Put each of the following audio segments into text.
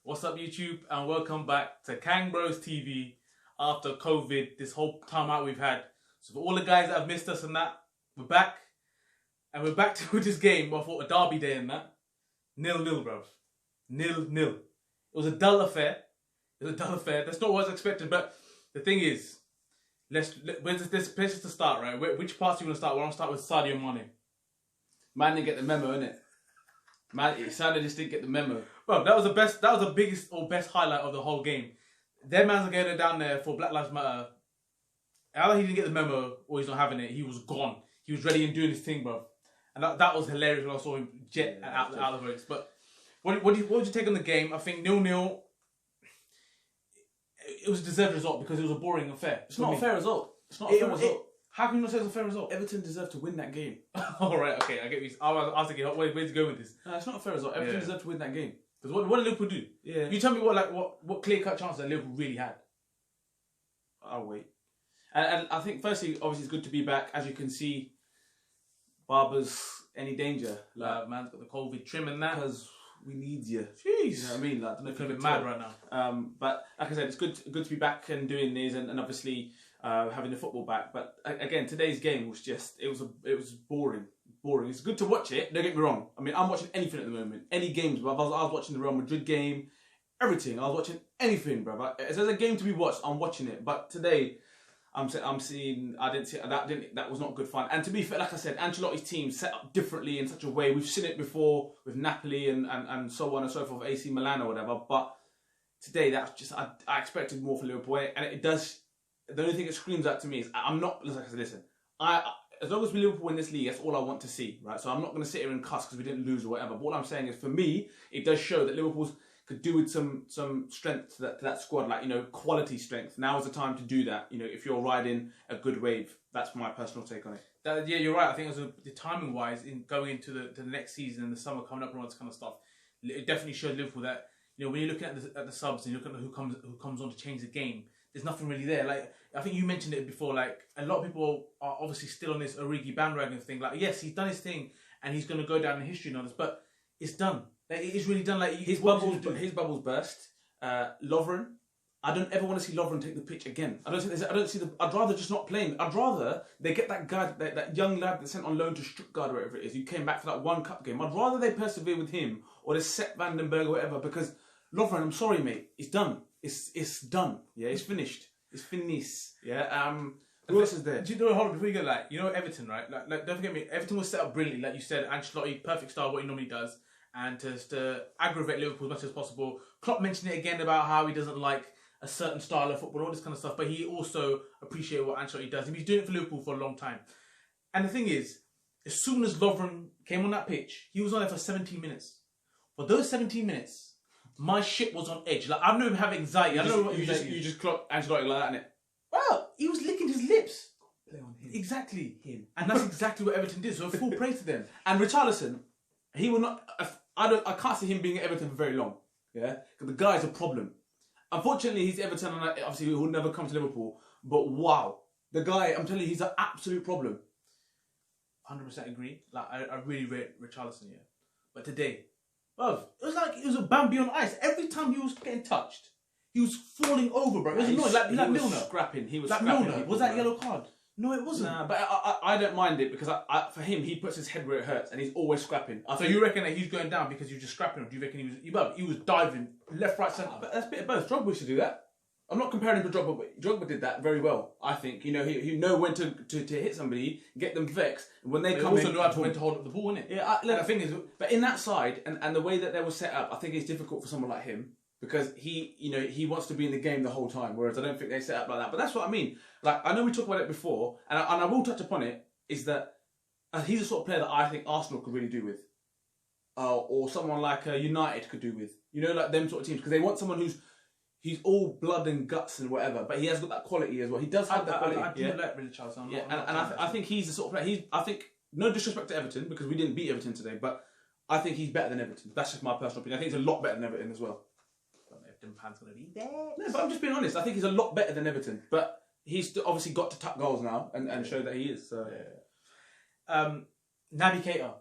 What's up, YouTube, and welcome back to KangBrosTV after COVID, this whole time out we've had. So for all the guys that have missed us and that, we're back. And we're back to this game. I thought a derby day and that. 0-0, bruv. 0-0. It was a dull affair. That's not what I was expecting. But the thing is, let's place to start, right? Which part do you want to start? I want to start with Sadio Mane. Man didn't get the memo, innit? Man, Sadio just didn't get the memo. Bro, that was the biggest or best highlight of the whole game. Their man's getting down there for Black Lives Matter. Either he didn't get the memo or he's not having it. He was gone. He was ready and doing his thing, bro. And that was hilarious when I saw him jet out of the race. But what would you take on the game? I think 0-0. It was a deserved result because it was a boring affair. It's not a fair result. It's not a fair result. How can you not say it's a fair result? Everton deserved to win that game. All right, okay, I get you. I was thinking, where's he going with this? No, it's not a fair result. Everton deserved to win that game. Because what did Liverpool do? Yeah. You tell me what clear-cut chance that Liverpool really had. I'll wait. And I think, firstly, obviously, it's good to be back. As you can see, Barber's any danger. Man's got the COVID trim and that. Because we need you. Jeez. You know what I mean? Like, I'm a bit mad right now. But like I said, it's good to be back and doing these and obviously having the football back. But again, today's game was just, it was boring. It's good to watch it, don't get me wrong. I mean, I'm watching anything at the moment. Any games, bruv. I was watching the Real Madrid game, everything. I was watching anything, bruv. If there's a game to be watched, I'm watching it. But today, I didn't see that was not good fun. And to be fair, like I said, Ancelotti's team set up differently in such a way. We've seen it before with Napoli and so on and so forth, AC Milan or whatever. But today, that's just I expected more for Liverpool, and it does. The only thing it screams out to me is I'm not. Like I said, listen, as long as we Liverpool win this league, that's all I want to see, right? So I'm not going to sit here and cuss because we didn't lose or whatever. But what I'm saying is, for me, it does show that Liverpool's could do with some strength to that squad, like, you know, quality strength. Now is the time to do that. You know, if you're riding a good wave, that's my personal take on it. Yeah, you're right. I think the timing wise, in going into the next season and the summer coming up and all this kind of stuff, it definitely shows Liverpool that, you know, when you're looking at the subs and you're looking at who comes on to change the game, there's nothing really there. Like, I think you mentioned it before. Like, a lot of people are obviously still on this Origi bandwagon thing. Like, yes, he's done his thing and he's going to go down in history and all this, but it's done. Like, it is really done. Like, his bubbles burst. Lovren, I don't ever want to see Lovren take the pitch again. I'd rather just not play him. I'd rather they get that guy, that young lad that's sent on loan to Stuttgart or whatever it is, who came back for that one cup game. I'd rather they persevere with him or the Sepp Vandenberg or whatever, because Lovren, I'm sorry, mate, it's done. It's done. Yeah, it's finished. It's finished. Yeah. The rest is there. Do you know, hold on, before you go, like, you know, Everton, right? Like, don't forget me, Everton was set up brilliantly, like you said, Ancelotti, perfect style, what he normally does. And to aggravate Liverpool as much as possible. Klopp mentioned it again about how he doesn't like a certain style of football, all this kind of stuff, but he also appreciates what Ancelotti does. He's doing it for Liverpool for a long time. And the thing is, as soon as Lovren came on that pitch, he was on there for 17 minutes. For those 17 minutes, my shit was on edge. Like, I don't have anxiety. You just clocked Ancelotti like that, innit? Well, he was licking his lips. Play on him. Exactly. Him. And that's exactly what Everton did, so full praise to them. And Richarlison, he will not... I can't see him being at Everton for very long. Yeah, because the guy's a problem. Unfortunately, he's Everton, and obviously he will never come to Liverpool. But wow, the guy, I'm telling you, he's an absolute problem. 100% agree. Like, I really rate Richarlison here. But today, well, it was like it was a Bambi on ice. Every time he was getting touched, he was falling over, bro. It was annoying. Like Milner. Scrapping. He was like scrapping. Milner. Was that yellow card? No, it wasn't. Nah, but I don't mind it because for him, he puts his head where it hurts and he's always scrapping. So you reckon that he's going down because you're just scrapping, or do you reckon he was diving left, right, centre? But that's a bit of both. Drogba used to do that. I'm not comparing him to Drogba, but Drogba did that very well. I think, you know, he know when to hit somebody, get them vexed, and when they come in, also know how to when to hold up the ball, innit? Yeah, the thing is, but in that side and the way that they were set up, I think it's difficult for someone like him. Because he wants to be in the game the whole time, whereas I don't think they set up like that. But that's what I mean. Like, I know we talked about it before, and I will touch upon it, is that he's the sort of player that I think Arsenal could really do with. Or someone like United could do with. You know, like them sort of teams. Because they want someone he's all blood and guts and whatever, but he has got that quality as well. He does have that quality. I do like Richarlison. Yeah, and I think he's the sort of player, I think, no disrespect to Everton, because we didn't beat Everton today, but I think he's better than Everton. That's just my personal opinion. I think he's a lot better than Everton as well. Fans gonna be there. No, but I'm just being honest. I think he's a lot better than Everton, but he's obviously got to tuck goals now and show that he is. So, Naby Keita,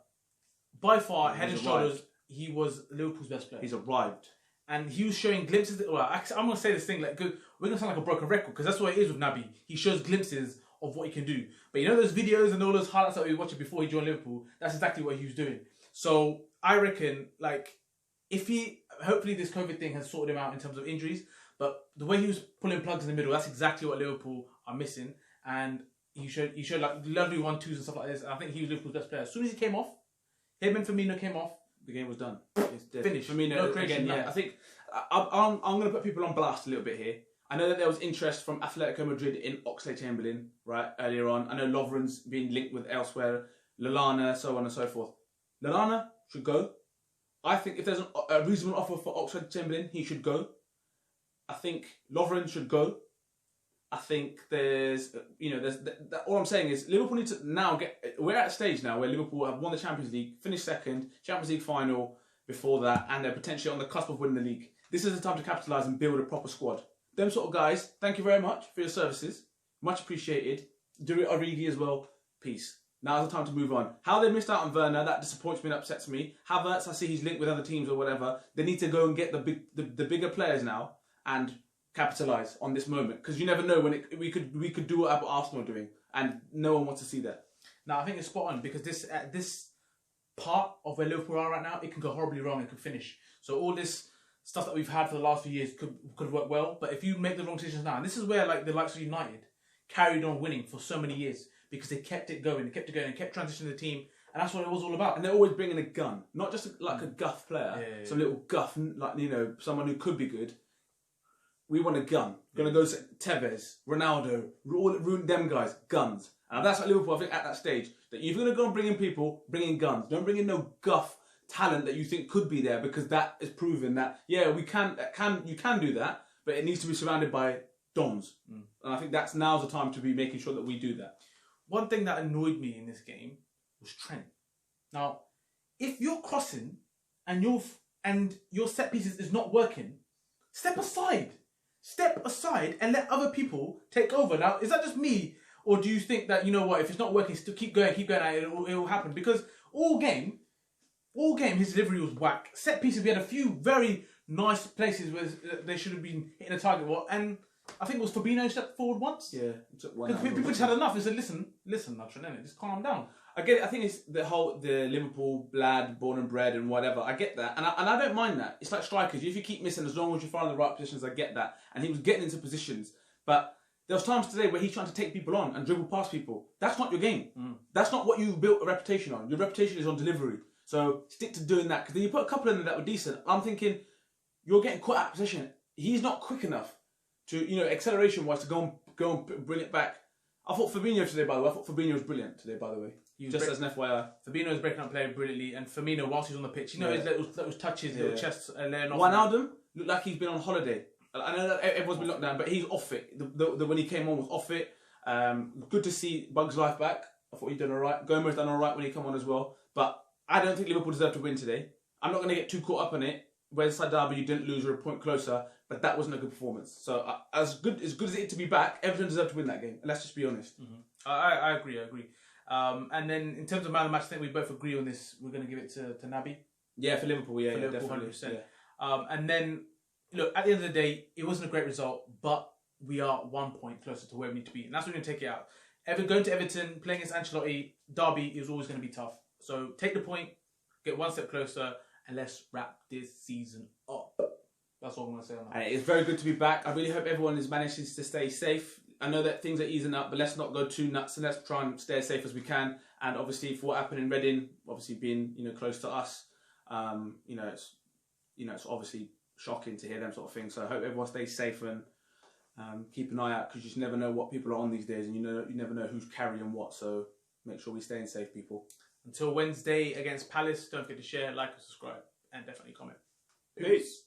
by far, head and shoulders, he was Liverpool's best player. He's arrived. and he was showing glimpses. Well, I'm gonna say this thing like good. We're gonna sound like a broken record because that's what it is with Naby. He shows glimpses of what he can do. But you know those videos and all those highlights that we were watching before he joined Liverpool. That's exactly what he was doing. So I reckon like if he hopefully this COVID thing has sorted him out in terms of injuries. But the way he was pulling plugs in the middle, that's exactly what Liverpool are missing. And he showed like lovely 1-2s and stuff like this. And I think he was Liverpool's best player. As soon as he came off, him and Firmino came off, the game was done. It's finished. Firmino No again. Yeah, I think I'm going to put people on blast a little bit here. I know that there was interest from Atletico Madrid in Oxlade-Chamberlain right earlier on. I know Lovren's been linked with elsewhere, Lallana, so on and so forth. Lallana should go. I think if there's a reasonable offer for Oxlade-Chamberlain, he should go. I think Lovren should go. I think there's all I'm saying is Liverpool need to now we're at a stage now where Liverpool have won the Champions League, finished second, Champions League final before that, and they're potentially on the cusp of winning the league. This is the time to capitalise and build a proper squad. Them sort of guys, thank you very much for your services. Much appreciated. Do it Origi as well. Peace. Now's the time to move on. How they missed out on Werner, that disappoints me and upsets me. Havertz, I see he's linked with other teams or whatever. They need to go and get the bigger players now and capitalise on this moment, because you never know when we could do what Arsenal are doing, and no one wants to see that. No, I think it's spot on because this part of where Liverpool are right now, it can go horribly wrong. It could finish. So all this stuff that we've had for the last few years could work well, but if you make the wrong decisions now, and this is where like the likes of United carried on winning for so many years because they kept it going, and kept transitioning the team, and that's what it was all about. And they're always bringing a gun, not just like a guff player, some little guff, like someone who could be good. We want a gun. We're going to go Tevez, Ronaldo, ruin them guys, guns. And that's what Liverpool, I think, at that stage. That if you're going to go and bring in people, bring in guns. Don't bring in no guff talent that you think could be there, because that is proven that, yeah, you can do that, but it needs to be surrounded by dons. And I think now's the time to be making sure that we do that. One thing that annoyed me in this game was Trent. Now, if you're crossing and your set pieces is not working, step aside. Step aside and let other people take over. Now, is that just me? Or do you think that, you know what, if it's not working, still keep going, and it will happen? Because all game, his delivery was whack. Set pieces, we had a few very nice places where they should have been hitting a target. And I think it was Fabinho stepped forward once. Yeah. People just had enough. They said, listen, Trent, just calm down. I get it. I think it's the Liverpool lad, born and bred and whatever. I get that. And I don't mind that. It's like strikers. If you keep missing, as long as you find the right positions, I get that. And he was getting into positions. But there was times today where he's trying to take people on and dribble past people. That's not your game. That's not what you built a reputation on. Your reputation is on delivery. So stick to doing that. Because then you put a couple in there that were decent. I'm thinking, you're getting caught out of position. He's not quick enough to, acceleration-wise, to go and bring it back. I thought Fabinho today, by the way. I thought Fabinho was brilliant today, by the way. Just as an FYI. Fabinho was breaking up play brilliantly, and Firmino, whilst he's on the pitch, his little touches, little chests, laying off. Wijnaldum looked like he's been on holiday. I know that everyone's been locked down, but he's off it. When he came on was off it. Good to see Bugs' life back. I thought he'd done all right. Gomez done all right when he came on as well. But I don't think Liverpool deserved to win today. I'm not going to get too caught up on it. Whereas Derby, you didn't lose, you're a point closer, but that wasn't a good performance. So as good as it is to be back, Everton deserved to win that game. Let's just be honest. I agree. And then in terms of man of the match, I think we both agree on this. We're going to give it to Naby. Yeah, for Liverpool. Yeah, Liverpool, definitely. 100%. Yeah. And then, look, at the end of the day, it wasn't a great result, but we are 1 point closer to where we need to be. And that's what we're going to take it out. Going to Everton, playing against Ancelotti, Derby is always going to be tough. So take the point, get one step closer, and let's wrap this season up. That's all I'm going to say on that. And it's very good to be back. I really hope everyone has managed to stay safe. I know that things are easing up, but let's not go too nuts, and let's try and stay as safe as we can. And obviously, for what happened in Reading, obviously being close to us, it's obviously shocking to hear them sort of things. So I hope everyone stays safe and keep an eye out, because you just never know what people are on these days, and you never know who's carrying what. So make sure we stay safe, people. Until Wednesday against Palace, don't forget to share, like, and subscribe, and definitely comment. Peace.